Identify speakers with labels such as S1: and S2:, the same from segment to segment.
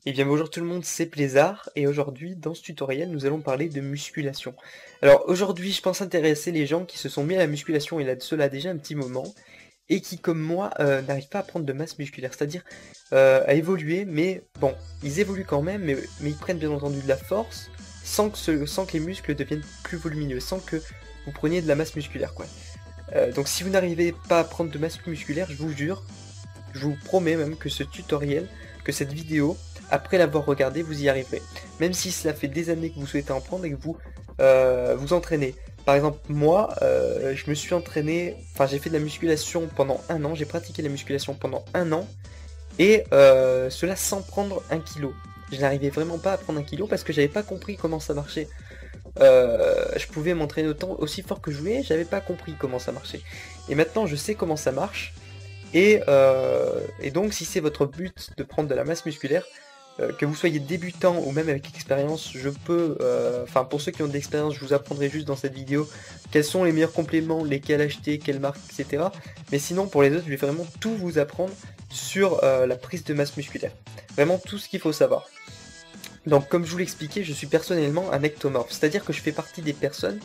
S1: Et bien bonjour tout le monde, c'est Plaisard, et aujourd'hui dans ce tutoriel nous allons parler de musculation. Alors aujourd'hui je pense intéresser les gens qui se sont mis à la musculation il y a de cela déjà un petit moment, et qui comme moi n'arrivent pas à prendre de masse musculaire, c'est-à-dire à évoluer, mais bon, ils évoluent quand même, mais ils prennent bien entendu de la force, sans que les muscles deviennent plus volumineux, sans que vous preniez de la masse musculaire quoi. Donc si vous n'arrivez pas à prendre de masse musculaire, je vous jure, je vous promets même que ce tutoriel, que cette vidéo, après l'avoir regardé, vous y arriverez. Même si cela fait des années que vous souhaitez en prendre et que vous vous entraînez. Par exemple, moi, je me suis entraîné, enfin j'ai fait de la musculation pendant un an, j'ai pratiqué la musculation pendant un an, et cela sans prendre 1 kg. Je n'arrivais vraiment pas à prendre 1 kg parce que j'avais pas compris comment ça marchait. Je pouvais m'entraîner autant aussi fort que je voulais, j'avais pas compris comment ça marchait. Et maintenant je sais comment ça marche. Et donc si c'est votre but de prendre de la masse musculaire, que vous soyez débutant ou même avec expérience, je peux, enfin pour ceux qui ont de l'expérience, je vous apprendrai juste dans cette vidéo quels sont les meilleurs compléments, lesquels acheter, quelles marques, etc. Mais sinon pour les autres, je vais vraiment tout vous apprendre sur la prise de masse musculaire. Vraiment tout ce qu'il faut savoir. Donc comme je vous l'expliquais, je suis personnellement un ectomorphe, c'est-à-dire que je fais partie des personnes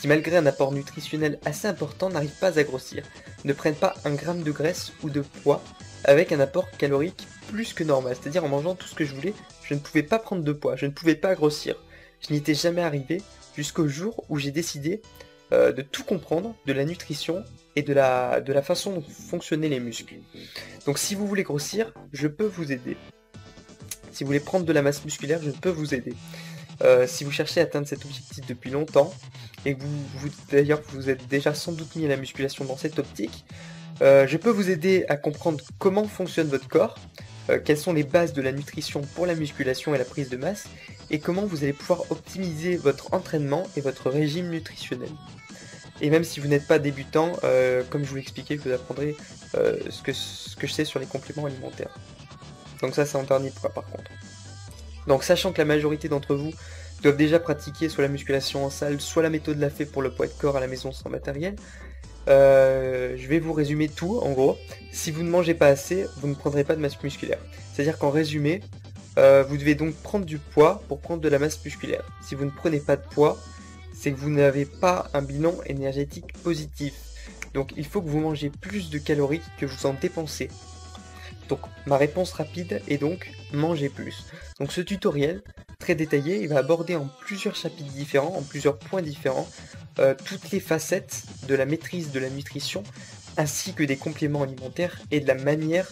S1: qui, malgré un apport nutritionnel assez important, n'arrivent pas à grossir, ne prennent pas 1 gramme de graisse ou de poids, avec un apport calorique plus que normal, c'est-à-dire en mangeant tout ce que je voulais, je ne pouvais pas prendre de poids, je ne pouvais pas grossir. Je n'y étais jamais arrivé jusqu'au jour où j'ai décidé de tout comprendre de la nutrition et de la façon dont fonctionnaient les muscles. Donc si vous voulez grossir, je peux vous aider. Si vous voulez prendre de la masse musculaire, je peux vous aider. Si vous cherchez à atteindre cet objectif depuis longtemps, et que d'ailleurs vous êtes déjà sans doute mis à la musculation dans cette optique, je peux vous aider à comprendre comment fonctionne votre corps, quelles sont les bases de la nutrition pour la musculation et la prise de masse, et comment vous allez pouvoir optimiser votre entraînement et votre régime nutritionnel. Et même si vous n'êtes pas débutant, comme je vous l'expliquais, je vous apprendrai ce que je sais sur les compléments alimentaires. Donc ça c'est en dernier point par contre. Donc sachant que la majorité d'entre vous doivent déjà pratiquer soit la musculation en salle, soit la méthode Lafay pour le poids de corps à la maison sans matériel, je vais vous résumer tout en gros. Si vous ne mangez pas assez, vous ne prendrez pas de masse musculaire. C'est-à-dire qu'en résumé, vous devez donc prendre du poids pour prendre de la masse musculaire. Si vous ne prenez pas de poids, c'est que vous n'avez pas un bilan énergétique positif. Donc il faut que vous mangez plus de calories que vous en dépensez. Donc ma réponse rapide est donc manger plus. Donc ce tutoriel très détaillé, il va aborder en plusieurs chapitres différents, en plusieurs points différents, toutes les facettes de la maîtrise de la nutrition, ainsi que des compléments alimentaires et de la manière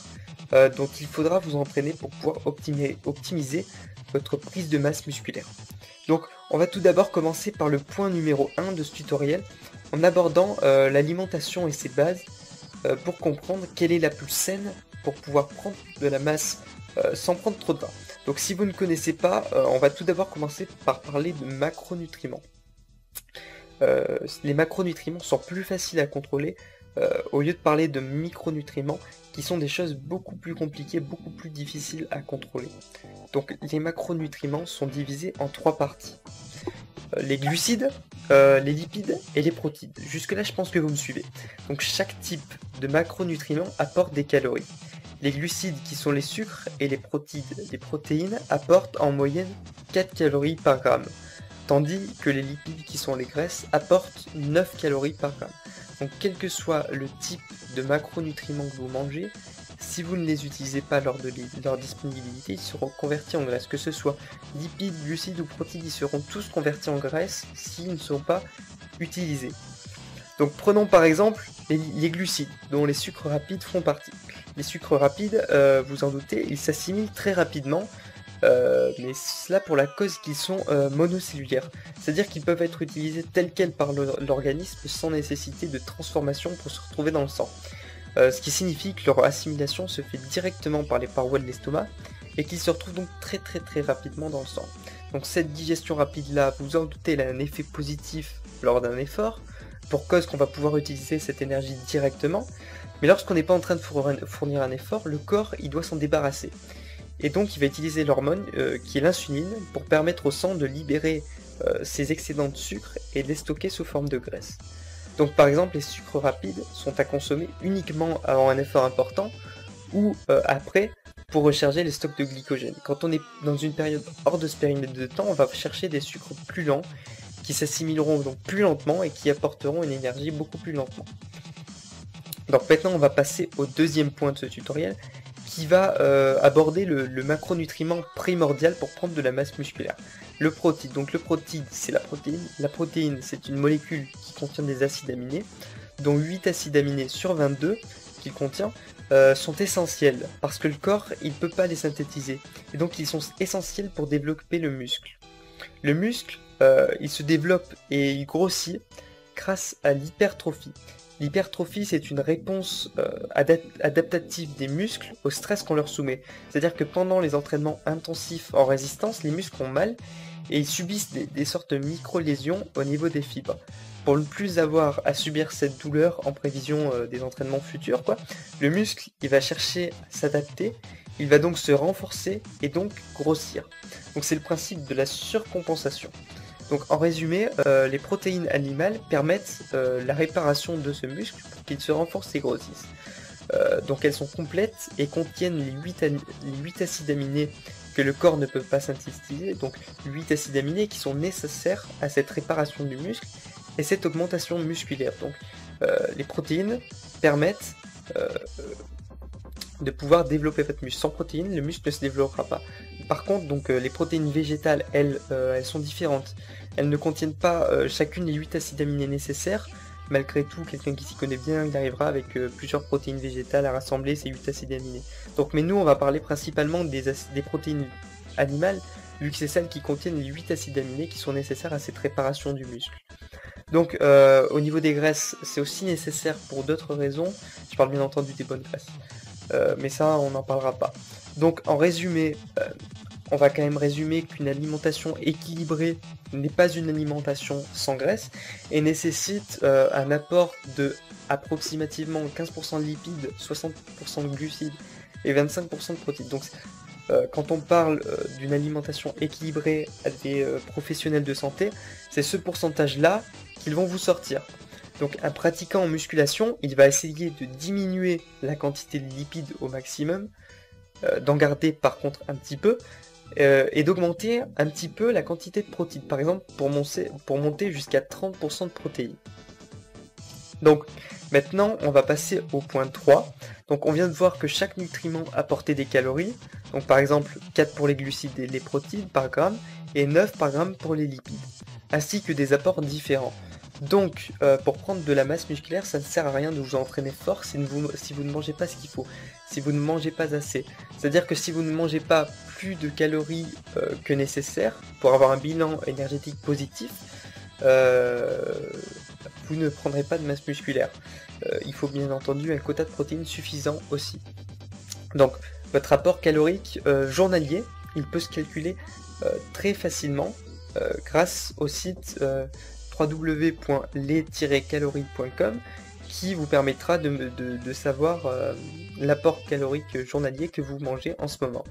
S1: dont il faudra vous entraîner pour pouvoir optimiser votre prise de masse musculaire. Donc on va tout d'abord commencer par le point numéro 1 de ce tutoriel, en abordant l'alimentation et ses bases, pour comprendre quelle est la plus saine pour pouvoir prendre de la masse sans prendre trop de gras. Donc si vous ne connaissez pas, on va tout d'abord commencer par parler de macronutriments. Les macronutriments sont plus faciles à contrôler au lieu de parler de micronutriments qui sont des choses beaucoup plus compliquées, beaucoup plus difficiles à contrôler. Donc les macronutriments sont divisés en 3 parties. Les glucides, les lipides et les protéines. Jusque là je pense que vous me suivez. Donc chaque type de macronutriments apporte des calories. Les glucides qui sont les sucres et les protéines apportent en moyenne 4 calories par gramme. Tandis que les lipides qui sont les graisses apportent 9 calories par gramme. Donc quel que soit le type de macronutriments que vous mangez, si vous ne les utilisez pas lors de leur disponibilité, ils seront convertis en graisse. Que ce soit lipides, glucides ou protéines, ils seront tous convertis en graisse s'ils ne sont pas utilisés. Donc prenons par exemple les glucides, dont les sucres rapides font partie. Les sucres rapides, vous en doutez, ils s'assimilent très rapidement, mais cela pour la cause qu'ils sont monocellulaires. C'est-à-dire qu'ils peuvent être utilisés tels quels par l'organisme sans nécessité de transformation pour se retrouver dans le sang. Ce qui signifie que leur assimilation se fait directement par les parois de l'estomac et qu'ils se retrouvent donc très rapidement dans le sang. Donc cette digestion rapide là, vous en doutez, elle a un effet positif lors d'un effort, pour cause qu'on va pouvoir utiliser cette énergie directement, mais lorsqu'on n'est pas en train de fournir un effort, le corps il doit s'en débarrasser. Et donc il va utiliser l'hormone qui est l'insuline pour permettre au sang de libérer ses excédents de sucre et de les stocker sous forme de graisse. Donc par exemple les sucres rapides sont à consommer uniquement avant un effort important ou après pour recharger les stocks de glycogène. Quand on est dans une période hors de ce périmètre de temps, on va chercher des sucres plus lents, qui s'assimileront donc plus lentement et qui apporteront une énergie beaucoup plus lentement. Donc maintenant on va passer au deuxième point de ce tutoriel, qui va aborder le macronutriment primordial pour prendre de la masse musculaire. Le protéine. Donc le protéine, c'est la protéine. La protéine, c'est une molécule qui contient des acides aminés, dont 8 acides aminés sur 22 qu'il contient sont essentiels, parce que le corps, il ne peut pas les synthétiser. Et donc ils sont essentiels pour développer le muscle. Le muscle, il se développe et il grossit grâce à l'hypertrophie. L'hypertrophie, c'est une réponse adaptative des muscles au stress qu'on leur soumet. C'est-à-dire que pendant les entraînements intensifs en résistance, les muscles ont mal et ils subissent des sortes de micro-lésions au niveau des fibres. Pour ne plus avoir à subir cette douleur en prévision des entraînements futurs, le muscle, il va chercher à s'adapter, il va donc se renforcer et donc grossir. Donc c'est le principe de la surcompensation. Donc en résumé, les protéines animales permettent la réparation de ce muscle pour qu'il se renforce et grossisse. Donc elles sont complètes et contiennent les 8 acides aminés que le corps ne peut pas synthétiser, donc 8 acides aminés qui sont nécessaires à cette réparation du muscle et cette augmentation musculaire. Donc les protéines permettent de pouvoir développer votre muscle. Sans protéines, le muscle ne se développera pas. Par contre, donc les protéines végétales, elles sont différentes. Elles ne contiennent pas chacune les 8 acides aminés nécessaires. Malgré tout, quelqu'un qui s'y connaît bien, il arrivera avec plusieurs protéines végétales à rassembler ces 8 acides aminés. Donc, mais nous, on va parler principalement des protéines animales, vu que c'est celles qui contiennent les 8 acides aminés qui sont nécessaires à cette réparation du muscle. Donc, au niveau des graisses, c'est aussi nécessaire pour d'autres raisons. Je parle bien entendu des bonnes graisses. Mais ça, on n'en parlera pas. Donc, en résumé, on va quand même résumer qu'une alimentation équilibrée n'est pas une alimentation sans graisse et nécessite un apport de approximativement 15% de lipides, 60% de glucides et 25% de protéines. Donc, quand on parle d'une alimentation équilibrée à des professionnels de santé, c'est ce pourcentage-là qu'ils vont vous sortir. Donc un pratiquant en musculation, il va essayer de diminuer la quantité de lipides au maximum, d'en garder par contre un petit peu, et d'augmenter un petit peu la quantité de protéines, par exemple pour monter jusqu'à 30% de protéines. Donc maintenant on va passer au point 3. Donc on vient de voir que chaque nutriment apportait des calories, donc par exemple 4 pour les glucides et les protéines par gramme, et 9 par gramme pour les lipides, ainsi que des apports différents. Donc, pour prendre de la masse musculaire, ça ne sert à rien de vous entraîner fort si vous ne mangez pas ce qu'il faut, si vous ne mangez pas assez. C'est-à-dire que si vous ne mangez pas plus de calories que nécessaire pour avoir un bilan énergétique positif, vous ne prendrez pas de masse musculaire. Il faut bien entendu un quota de protéines suffisant aussi. Donc, votre apport calorique journalier, il peut se calculer très facilement grâce au site www.les-calories.com qui vous permettra de savoir l'apport calorique journalier que vous mangez en ce moment.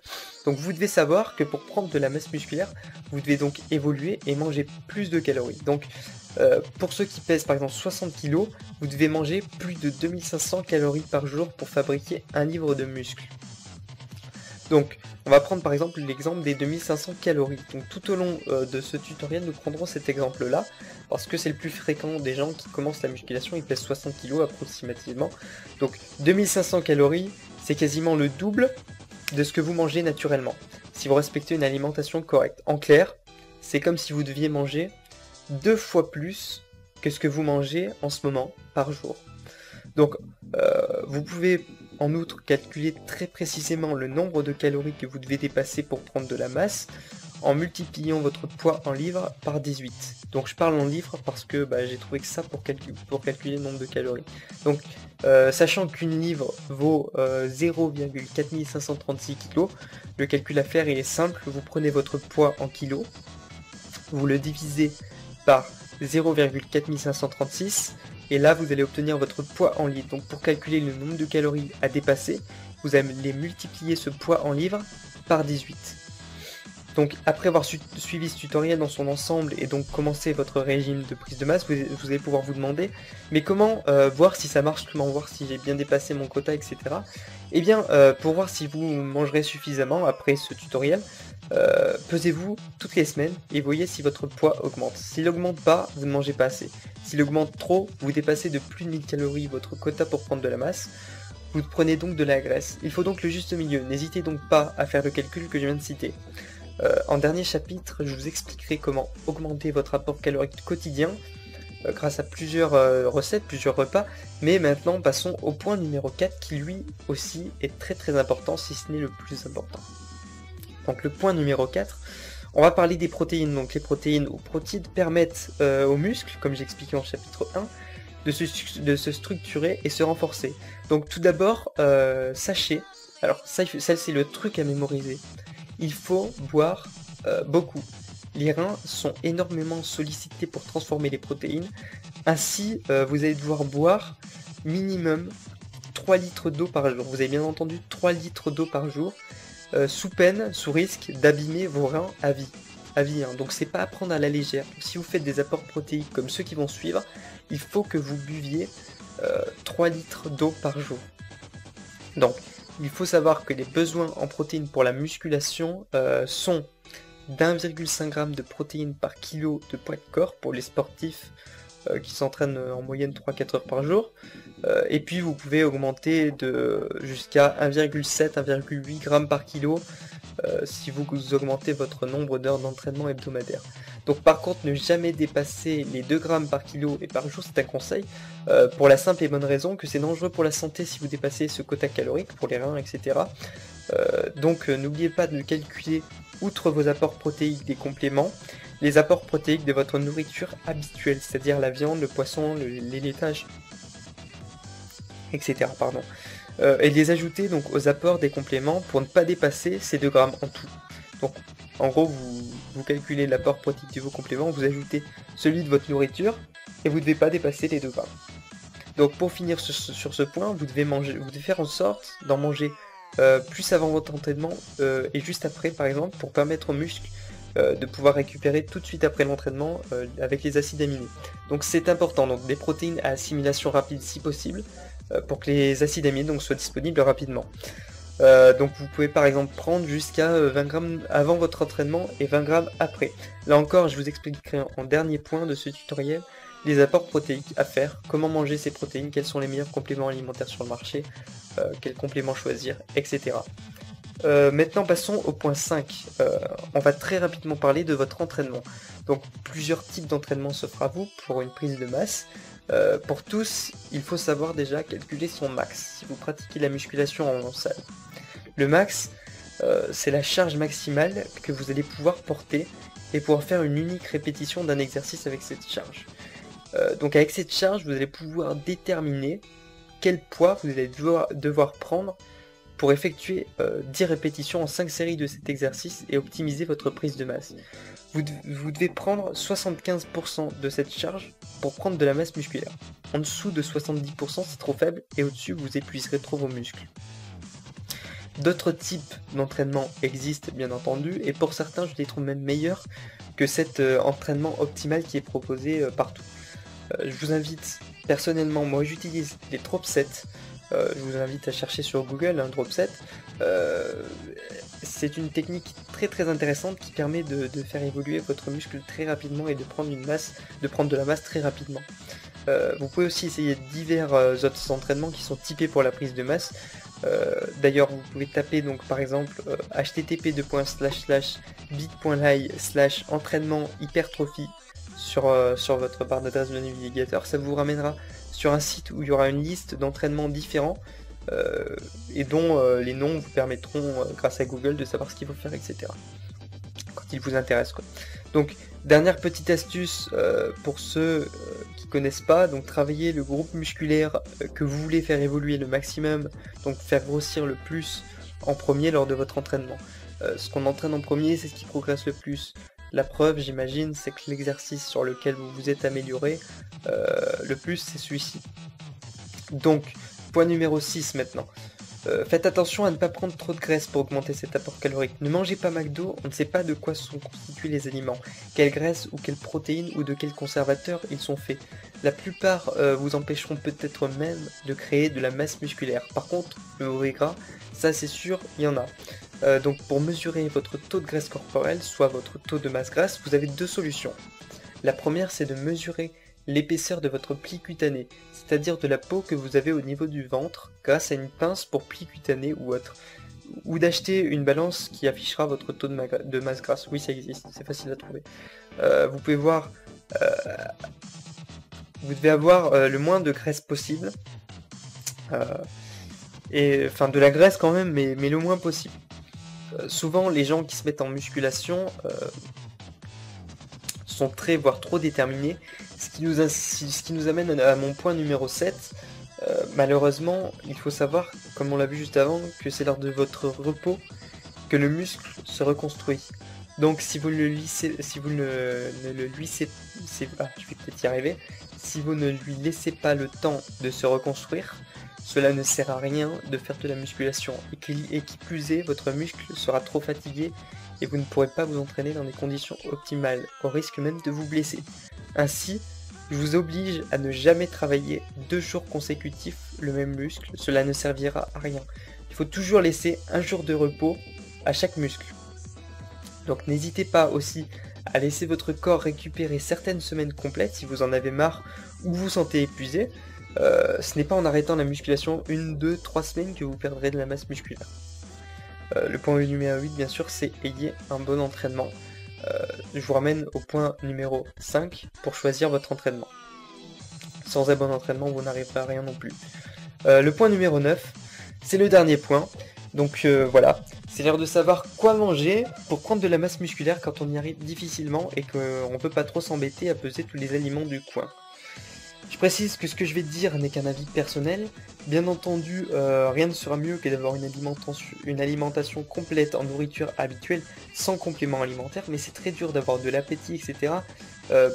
S1: Donc vous devez savoir que pour prendre de la masse musculaire, vous devez donc évoluer et manger plus de calories. Donc pour ceux qui pèsent par exemple 60 kg, vous devez manger plus de 2500 calories par jour pour fabriquer un livre de muscles. Donc, on va prendre par exemple l'exemple des 2500 calories. Donc tout au long de ce tutoriel, nous prendrons cet exemple-là, parce que c'est le plus fréquent des gens qui commencent la musculation, ils pèsent 60 kg approximativement. Donc 2500 calories, c'est quasiment le double de ce que vous mangez naturellement, si vous respectez une alimentation correcte. En clair, c'est comme si vous deviez manger 2 fois plus que ce que vous mangez en ce moment par jour. Donc, vous pouvez en outre calculer très précisément le nombre de calories que vous devez dépasser pour prendre de la masse en multipliant votre poids en livres par 18. Donc je parle en livres parce que j'ai trouvé que ça pour calculer le nombre de calories. Donc sachant qu'une livre vaut 0,4536 kg, le calcul à faire il est simple, vous prenez votre poids en kilos, vous le divisez par 0,4536 et là vous allez obtenir votre poids en litres. Donc pour calculer le nombre de calories à dépasser, vous allez multiplier ce poids en livres par 18. Donc après avoir suivi ce tutoriel dans son ensemble et donc commencer votre régime de prise de masse, vous allez pouvoir vous demander mais comment voir si ça marche, comment voir si j'ai bien dépassé mon quota, etc. Eh bien pour voir si vous mangerez suffisamment après ce tutoriel, pesez-vous toutes les semaines et voyez si votre poids augmente. S'il augmente pas, vous ne mangez pas assez. S'il augmente trop, vous dépassez de plus de 1000 calories votre quota pour prendre de la masse. Vous prenez donc de la graisse. Il faut donc le juste milieu. N'hésitez donc pas à faire le calcul que je viens de citer. En dernier chapitre, je vous expliquerai comment augmenter votre apport calorique quotidien grâce à plusieurs recettes, plusieurs repas. Mais maintenant, passons au point numéro 4 qui lui aussi est très important, si ce n'est le plus important. Donc le point numéro 4, on va parler des protéines. Donc les protéines ou protides permettent aux muscles, comme j'ai expliqué en chapitre 1, de se structurer et se renforcer. Donc tout d'abord, sachez, alors ça c'est le truc à mémoriser, il faut boire beaucoup. Les reins sont énormément sollicités pour transformer les protéines, ainsi vous allez devoir boire minimum 3 litres d'eau par jour. Vous avez bien entendu 3 litres d'eau par jour, sous peine, sous risque d'abîmer vos reins à vie. Hein. Donc c'est pas à prendre à la légère. Donc, si vous faites des apports protéiques comme ceux qui vont suivre, il faut que vous buviez 3 litres d'eau par jour. Donc il faut savoir que les besoins en protéines pour la musculation sont d'1,5 g de protéines par kilo de poids de corps pour les sportifs qui s'entraînent en moyenne 3-4 heures par jour. Et puis vous pouvez augmenter jusqu'à 1,7-1,8 g par kilo si vous augmentez votre nombre d'heures d'entraînement hebdomadaire. Donc par contre, ne jamais dépasser les 2 grammes par kilo et par jour, c'est un conseil, pour la simple et bonne raison que c'est dangereux pour la santé si vous dépassez ce quota calorique, pour les reins, etc. Donc n'oubliez pas de calculer, outre vos apports protéiques, des compléments, les apports protéiques de votre nourriture habituelle, c'est-à-dire la viande, le poisson, les laitages, etc. Et les ajouter donc aux apports des compléments pour ne pas dépasser ces 2 grammes en tout. Donc en gros vous calculez l'apport protéique de vos compléments, vous ajoutez celui de votre nourriture et vous ne devez pas dépasser les 2 grammes. Donc pour finir sur ce point, vous devez faire en sorte d'en manger plus avant votre entraînement et juste après par exemple pour permettre aux muscles de pouvoir récupérer tout de suite après l'entraînement avec les acides aminés. Donc c'est important, donc des protéines à assimilation rapide si possible, pour que les acides aminés donc, soient disponibles rapidement. Donc vous pouvez par exemple prendre jusqu'à 20 grammes avant votre entraînement et 20 grammes après. Là encore, je vous expliquerai en dernier point de ce tutoriel les apports protéiques à faire, comment manger ces protéines, quels sont les meilleurs compléments alimentaires sur le marché, quels compléments choisir, etc. Maintenant passons au point 5. On va très rapidement parler de votre entraînement. Donc plusieurs types d'entraînement s'offrent à vous pour une prise de masse. Pour tous, il faut savoir déjà calculer son max si vous pratiquez la musculation en salle. Le max, c'est la charge maximale que vous allez pouvoir porter et pouvoir faire une unique répétition d'un exercice avec cette charge. Donc avec cette charge, vous allez pouvoir déterminer quel poids vous allez devoir prendre pour effectuer 10 répétitions en 5 séries de cet exercice et optimiser votre prise de masse. Vous devez prendre 75% de cette charge pour prendre de la masse musculaire. En dessous de 70%, c'est trop faible, et au-dessus, vous épuiserez trop vos muscles. D'autres types d'entraînement existent, bien entendu, et pour certains, je les trouve même meilleurs que cet entraînement optimal qui est proposé partout. Je vous invite, personnellement, moi j'utilise les drop sets. Je vous invite à chercher sur Google un drop set. C'est une technique très intéressante qui permet de faire évoluer votre muscle très rapidement et de prendre de la masse très rapidement. Vous pouvez aussi essayer divers autres entraînements qui sont typés pour la prise de masse. D'ailleurs, vous pouvez taper donc par exemple http://bit.ly/entraînement hypertrophie sur votre barre d'adresse de navigateur. Ça vous ramènera sur un site où il y aura une liste d'entraînements différents et dont les noms vous permettront, grâce à Google, de savoir ce qu'il faut faire, etc. Quand il vous intéresse, quoi. Donc, dernière petite astuce pour ceux qui connaissent pas, donc travailler le groupe musculaire que vous voulez faire évoluer le maximum, donc faire grossir le plus en premier lors de votre entraînement. Ce qu'on entraîne en premier, c'est ce qui progresse le plus. La preuve, j'imagine, c'est que l'exercice sur lequel vous vous êtes amélioré le plus, c'est celui-ci. Donc, point numéro 6 maintenant. Faites attention à ne pas prendre trop de graisse pour augmenter cet apport calorique. Ne mangez pas McDo, on ne sait pas de quoi sont constitués les aliments, quelle graisse ou quelle protéine ou de quels conservateurs ils sont faits. La plupart vous empêcheront peut-être même de créer de la masse musculaire. Par contre, le mauvais gras, ça c'est sûr, il y en a. Donc pour mesurer votre taux de graisse corporelle, soit votre taux de masse grasse, vous avez deux solutions. La première, c'est de mesurer l'épaisseur de votre pli cutané, c'est-à-dire de la peau que vous avez au niveau du ventre, grâce à une pince pour pli cutané ou autre. Ou d'acheter une balance qui affichera votre taux de masse grasse. Oui, ça existe, c'est facile à trouver. Vous pouvez voir, vous devez avoir le moins de graisse possible. Enfin, de la graisse quand même, mais le moins possible. Souvent, les gens qui se mettent en musculation sont très, voire trop déterminés, ce qui nous amène à mon point numéro 7. Malheureusement, il faut savoir, comme on l'a vu juste avant, que c'est lors de votre repos que le muscle se reconstruit. Donc si vous ne lui laissez pas le temps de se reconstruire, cela ne sert à rien de faire de la musculation. Et qui plus est, votre muscle sera trop fatigué et vous ne pourrez pas vous entraîner dans des conditions optimales, au risque même de vous blesser. Ainsi, je vous oblige à ne jamais travailler 2 jours consécutifs le même muscle, cela ne servira à rien. Il faut toujours laisser un jour de repos à chaque muscle. Donc n'hésitez pas aussi à laisser votre corps récupérer certaines semaines complètes si vous en avez marre ou vous sentez épuisé. Ce n'est pas en arrêtant la musculation 1, 2, 3 semaines que vous perdrez de la masse musculaire. Le point numéro 8, bien sûr, c'est ayez un bon entraînement. Je vous ramène au point numéro 5 pour choisir votre entraînement. Sans un bon entraînement, vous n'arriverez à rien non plus. Le point numéro 9, c'est le dernier point. Donc voilà, c'est l'heure de savoir quoi manger pour prendre de la masse musculaire quand on y arrive difficilement et qu'on ne peut pas trop s'embêter à peser tous les aliments du coin. Je précise que ce que je vais dire n'est qu'un avis personnel. Bien entendu, rien ne sera mieux que d'avoir une alimentation complète en nourriture habituelle sans complément alimentaire, mais c'est très dur d'avoir de l'appétit, etc.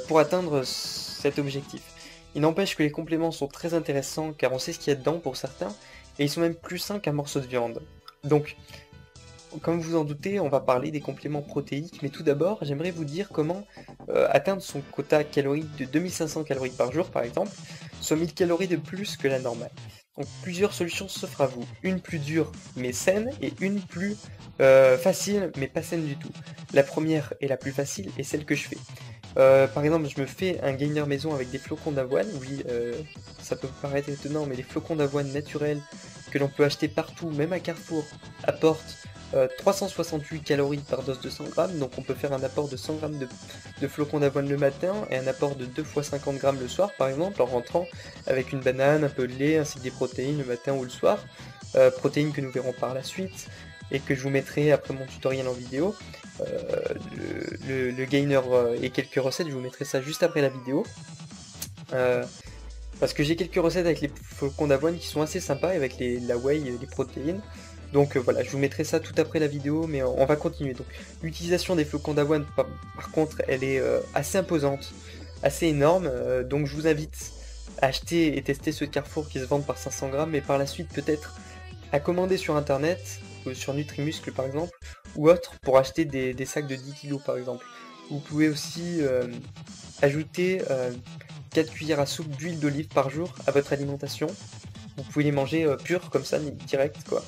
S1: Pour atteindre cet objectif. Il n'empêche que les compléments sont très intéressants car on sait ce qu'il y a dedans pour certains, et ils sont même plus sains qu'un morceau de viande. Donc, comme vous en doutez, on va parler des compléments protéiques, mais tout d'abord, j'aimerais vous dire comment atteindre son quota calorique de 2500 calories par jour, par exemple, soit 1000 calories de plus que la normale. Donc plusieurs solutions s'offrent à vous, une plus dure mais saine, et une plus facile mais pas saine du tout. La première et la plus facile est celle que je fais. Par exemple, je me fais un gainer maison avec des flocons d'avoine. Oui, ça peut paraître étonnant, mais les flocons d'avoine naturels que l'on peut acheter partout, même à Carrefour, apportent 368 calories par dose de 100 grammes, donc on peut faire un apport de 100 grammes de flocons d'avoine le matin et un apport de 2 fois 50 grammes le soir, par exemple, en rentrant avec une banane, un peu de lait, ainsi que des protéines le matin ou le soir. Protéines que nous verrons par la suite et que je vous mettrai après mon tutoriel en vidéo. Le gainer et quelques recettes, je vous mettrai ça juste après la vidéo. Parce que j'ai quelques recettes avec les flocons d'avoine qui sont assez sympas, avec la whey et les protéines. Donc voilà, je vous mettrai ça tout après la vidéo, mais on va continuer. Donc l'utilisation des flocons d'avoine, par contre, elle est assez imposante, assez énorme. Donc je vous invite à acheter et tester ceux de Carrefour qui se vendent par 500 grammes, mais par la suite peut-être à commander sur internet, sur Nutrimuscle par exemple, ou autre, pour acheter des sacs de 10 kg par exemple. Vous pouvez aussi ajouter 4 cuillères à soupe d'huile d'olive par jour à votre alimentation. Vous pouvez les manger purs comme ça, direct quoi.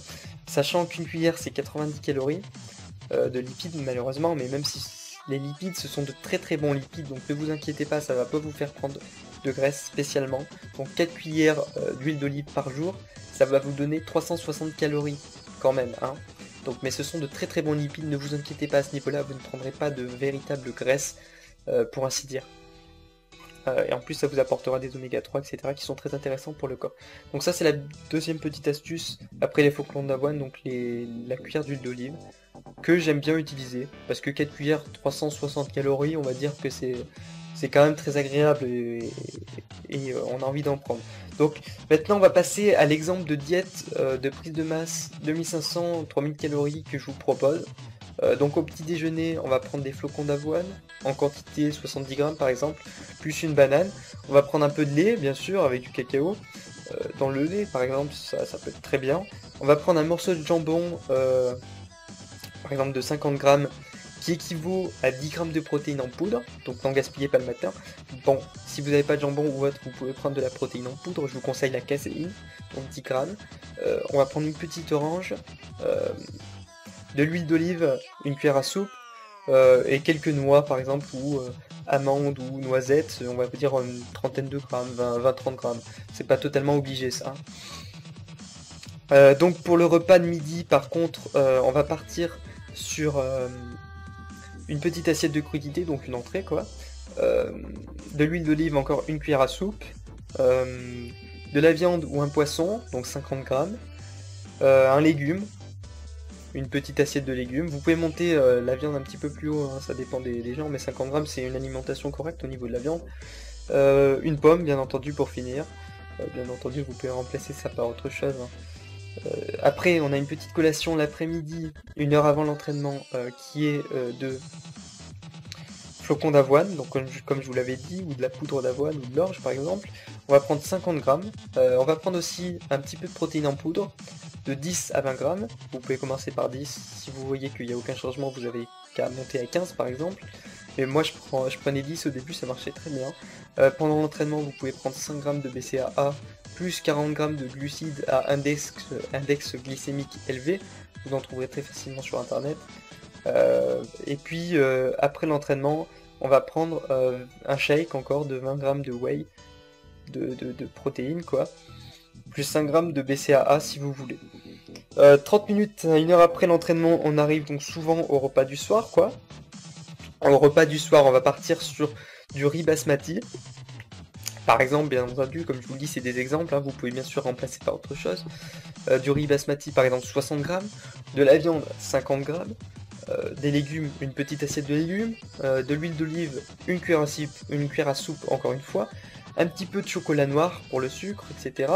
S1: Sachant qu'une cuillère c'est 90 calories de lipides malheureusement, mais même si les lipides ce sont de très très bons lipides, donc ne vous inquiétez pas, ça va pas vous faire prendre de graisse spécialement. Donc 4 cuillères d'huile d'olive par jour, ça va vous donner 360 calories quand même, hein. Donc, mais ce sont de très très bons lipides, ne vous inquiétez pas à ce niveau-là, vous ne prendrez pas de véritable graisse pour ainsi dire. Et en plus ça vous apportera des oméga 3 etc qui sont très intéressants pour le corps. Donc ça c'est la deuxième petite astuce après les flocons d'avoine, donc la cuillère d'huile d'olive que j'aime bien utiliser parce que 4 cuillères 360 calories, on va dire que c'est quand même très agréable et on a envie d'en prendre. Donc maintenant on va passer à l'exemple de diète de prise de masse 2500-3000 calories que je vous propose. Donc au petit déjeuner, on va prendre des flocons d'avoine en quantité 70 grammes par exemple, plus une banane. On va prendre un peu de lait, bien sûr, avec du cacao. Dans le lait, par exemple, ça peut être très bien. On va prendre un morceau de jambon, par exemple de 50 grammes, qui équivaut à 10 grammes de protéines en poudre, donc n'en gaspillez pas le matin. Bon, si vous n'avez pas de jambon ou autre, vous pouvez prendre de la protéine en poudre, je vous conseille la caséine, donc 10 grammes. On va prendre une petite orange, de l'huile d'olive, une cuillère à soupe, et quelques noix par exemple, ou amandes ou noisettes, on va dire une trentaine de grammes, 20-30 grammes. C'est pas totalement obligé ça. Donc pour le repas de midi, par contre, on va partir sur une petite assiette de crudités, donc une entrée quoi. De l'huile d'olive, encore une cuillère à soupe. De la viande ou un poisson, donc 50 grammes. Un légume, une petite assiette de légumes. Vous pouvez monter la viande un petit peu plus haut, hein, ça dépend des gens, mais 50 grammes c'est une alimentation correcte au niveau de la viande. Une pomme, bien entendu, pour finir. Bien entendu, vous pouvez remplacer ça par autre chose, hein. Après, on a une petite collation l'après-midi, 1 heure avant l'entraînement, qui est de flocons d'avoine, donc comme je vous l'avais dit, ou de la poudre d'avoine, ou de l'orge par exemple. On va prendre 50 grammes. On va prendre aussi un petit peu de protéines en poudre, de 10 à 20 grammes. Vous pouvez commencer par 10, si vous voyez qu'il n'y a aucun changement, vous avez qu'à monter à 15 par exemple. Mais moi je prenais 10 au début, ça marchait très bien. Pendant l'entraînement, vous pouvez prendre 5 grammes de BCAA, plus 40 grammes de glucides à index glycémique élevé. Vous en trouverez très facilement sur internet. Et puis après l'entraînement, on va prendre un shake encore de 20 grammes de whey, de protéines quoi, plus 5 grammes de BCAA si vous voulez. 30 minutes, 1 heure après l'entraînement, on arrive donc souvent au repas du soir quoi. Au repas du soir, on va partir sur du riz basmati. Par exemple, bien entendu, comme je vous le dis, c'est des exemples, hein, vous pouvez bien sûr remplacer par autre chose. Du riz basmati, par exemple, 60 grammes. De la viande, 50 grammes. Des légumes, une petite assiette de légumes. De l'huile d'olive, une cuillère à soupe, encore une fois. Un petit peu de chocolat noir pour le sucre, etc.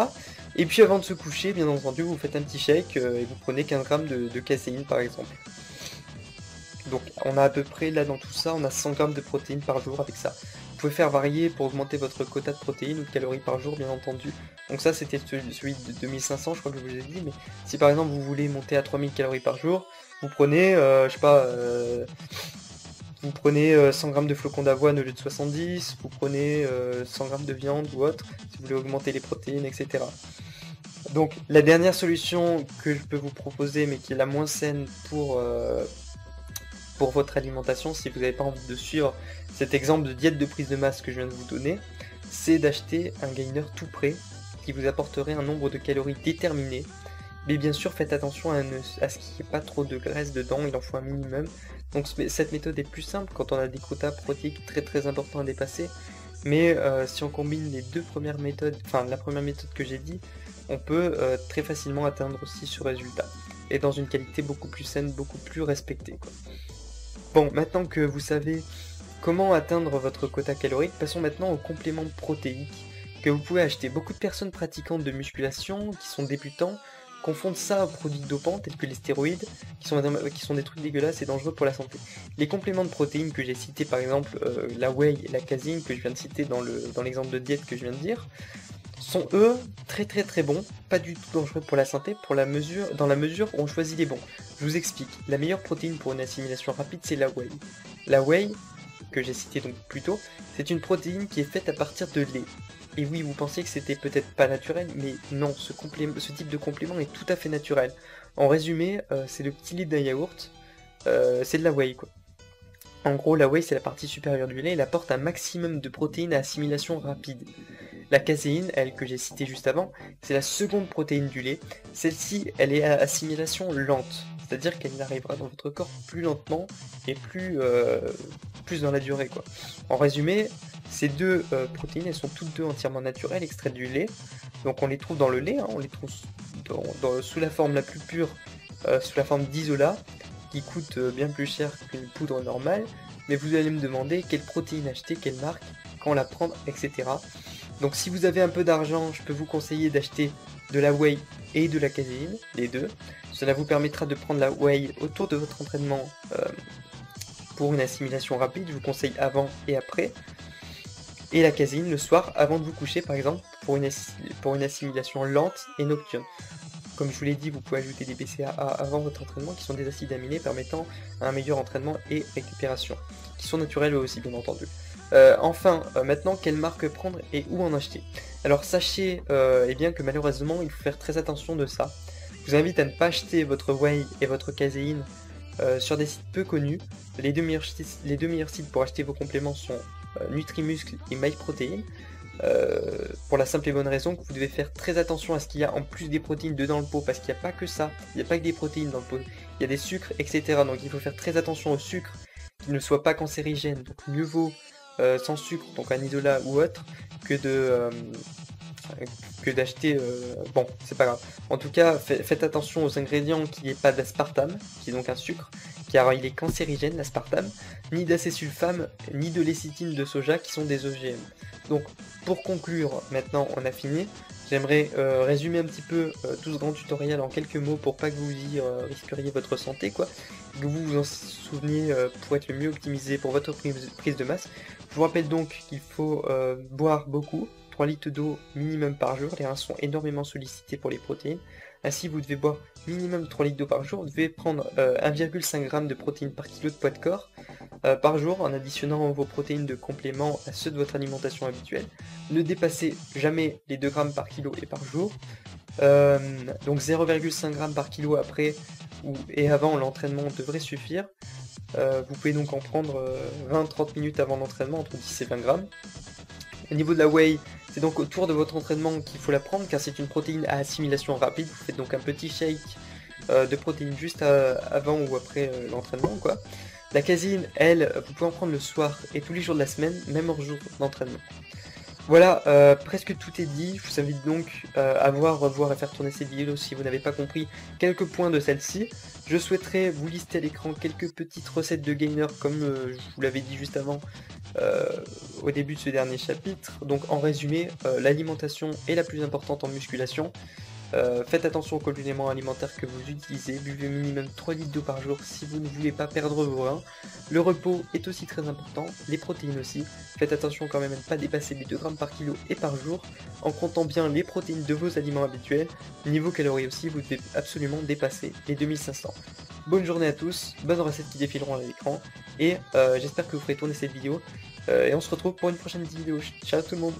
S1: Et puis avant de se coucher, bien entendu, vous faites un petit shake et vous prenez 15 grammes de caséine, par exemple. Donc on a à peu près, là dans tout ça, on a 100 grammes de protéines par jour avec ça. Vous pouvez faire varier pour augmenter votre quota de protéines ou de calories par jour, bien entendu. Donc ça c'était celui de 2500, je crois que je vous ai dit, mais si par exemple vous voulez monter à 3000 calories par jour, vous prenez, je sais pas, vous prenez 100 grammes de flocons d'avoine au lieu de 70, vous prenez 100 grammes de viande ou autre, si vous voulez augmenter les protéines, etc. Donc la dernière solution que je peux vous proposer, mais qui est la moins saine pour votre alimentation, si vous n'avez pas envie de suivre cet exemple de diète de prise de masse que je viens de vous donner, c'est d'acheter un gainer tout prêt qui vous apporterait un nombre de calories déterminé. Mais bien sûr, faites attention à ce qu'il n'y ait pas trop de graisse dedans, il en faut un minimum. Donc cette méthode est plus simple quand on a des quotas protéiques très importants à dépasser. Mais si on combine les deux premières méthodes, enfin la première méthode que j'ai dit, on peut très facilement atteindre aussi ce résultat. Et dans une qualité beaucoup plus saine, beaucoup plus respectée, quoi. Bon, maintenant que vous savez comment atteindre votre quota calorique, passons maintenant aux compléments protéiques que vous pouvez acheter. Beaucoup de personnes pratiquantes de musculation, qui sont débutants, confondent ça aux produits dopants tels que les stéroïdes, qui sont des trucs dégueulasses et dangereux pour la santé. Les compléments de protéines que j'ai cités, par exemple la whey et la caséine que je viens de citer dans l'exemple de diète que je viens de dire, sont eux très bons, pas du tout dangereux pour la santé, dans la mesure où on choisit les bons. Je vous explique, la meilleure protéine pour une assimilation rapide c'est la whey. La whey, que j'ai cité donc plus tôt, c'est une protéine qui est faite à partir de lait. Et oui, vous pensiez que c'était peut-être pas naturel, mais non, ce type de complément est tout à fait naturel. En résumé, c'est le petit lait d'un yaourt, c'est de la whey quoi. En gros, la whey c'est la partie supérieure du lait, elle apporte un maximum de protéines à assimilation rapide. La caséine, elle que j'ai citée juste avant, c'est la seconde protéine du lait. Celle-ci, elle est à assimilation lente, c'est-à-dire qu'elle arrivera dans votre corps plus lentement et plus dans la durée, quoi. En résumé, ces deux protéines, elles sont toutes deux entièrement naturelles, extraites du lait. Donc on les trouve dans le lait, hein, on les trouve sous la forme la plus pure, sous la forme d'isolat, qui coûte bien plus cher qu'une poudre normale. Mais vous allez me demander quelle protéine acheter, quelle marque, quand la prendre, etc. Donc si vous avez un peu d'argent, je peux vous conseiller d'acheter de la whey et de la caséine, les deux. Cela vous permettra de prendre la whey autour de votre entraînement pour une assimilation rapide, je vous conseille avant et après. Et la caséine le soir avant de vous coucher par exemple pour une assimilation lente et nocturne. comme je vous l'ai dit, vous pouvez ajouter des BCAA avant votre entraînement, qui sont des acides aminés permettant un meilleur entraînement et récupération, qui sont naturels eux aussi bien entendu. Enfin, maintenant, quelle marque prendre et où en acheter? Alors sachez eh bien que malheureusement, il faut faire très attention de ça. Je vous invite à ne pas acheter votre whey et votre caséine sur des sites peu connus. Les deux meilleurs sites pour acheter vos compléments sont Nutrimuscle et MyProtein. Pour la simple et bonne raison que vous devez faire très attention à ce qu'il y a en plus des protéines dedans le pot, parce qu'il n'y a pas que ça, il n'y a pas que des protéines dans le pot, il y a des sucres, etc. Donc il faut faire très attention aux sucres qui ne soient pas cancérigènes, donc mieux vaut sans sucre, donc un isolat ou autre, que d'acheter, bon, c'est pas grave. En tout cas, faites attention aux ingrédients qu'il n'y ait pas d'aspartame, qui est donc un sucre, car il est cancérigène l'aspartame, ni d'acésulfame, ni de lécithine de soja, qui sont des OGM. Donc, pour conclure, maintenant on a fini, j'aimerais résumer un petit peu tout ce grand tutoriel en quelques mots pour pas que vous y risqueriez votre santé, quoi, que vous vous en souveniez pour être le mieux optimisé pour votre prise de masse. Je vous rappelle donc qu'il faut boire beaucoup, 3 litres d'eau minimum par jour, les reins sont énormément sollicités pour les protéines. Ainsi, vous devez boire minimum 3 litres d'eau par jour, vous devez prendre 1,5 g de protéines par kilo de poids de corps par jour en additionnant vos protéines de complément à ceux de votre alimentation habituelle. Ne dépassez jamais les 2 g par kilo et par jour. Donc 0,5 g par kilo après et avant l'entraînement devrait suffire. Vous pouvez donc en prendre 20-30 minutes avant l'entraînement, entre 10 et 20 grammes. Au niveau de la whey, c'est donc autour de votre entraînement qu'il faut la prendre, car c'est une protéine à assimilation rapide. Vous faites donc un petit shake de protéines juste avant ou après l'entraînement, quoi. La caséine, elle, vous pouvez en prendre le soir et tous les jours de la semaine, même hors jour d'entraînement. Voilà, presque tout est dit. Je vous invite donc à revoir et faire tourner cette vidéo si vous n'avez pas compris quelques points de celle-ci. Je souhaiterais vous lister à l'écran quelques petites recettes de gainer comme je vous l'avais dit juste avant au début de ce dernier chapitre. Donc en résumé, l'alimentation est la plus importante en musculation. Faites attention aux compléments alimentaires que vous utilisez, buvez minimum 3 litres d'eau par jour si vous ne voulez pas perdre vos reins. Le repos est aussi très important, les protéines aussi. Faites attention quand même à ne pas dépasser les 2 grammes par kilo et par jour, en comptant bien les protéines de vos aliments habituels. Niveau calories aussi, vous devez absolument dépasser les 2500. Bonne journée à tous, bonnes recettes qui défileront à l'écran, et j'espère que vous ferez tourner cette vidéo, et on se retrouve pour une prochaine vidéo. Ciao tout le monde!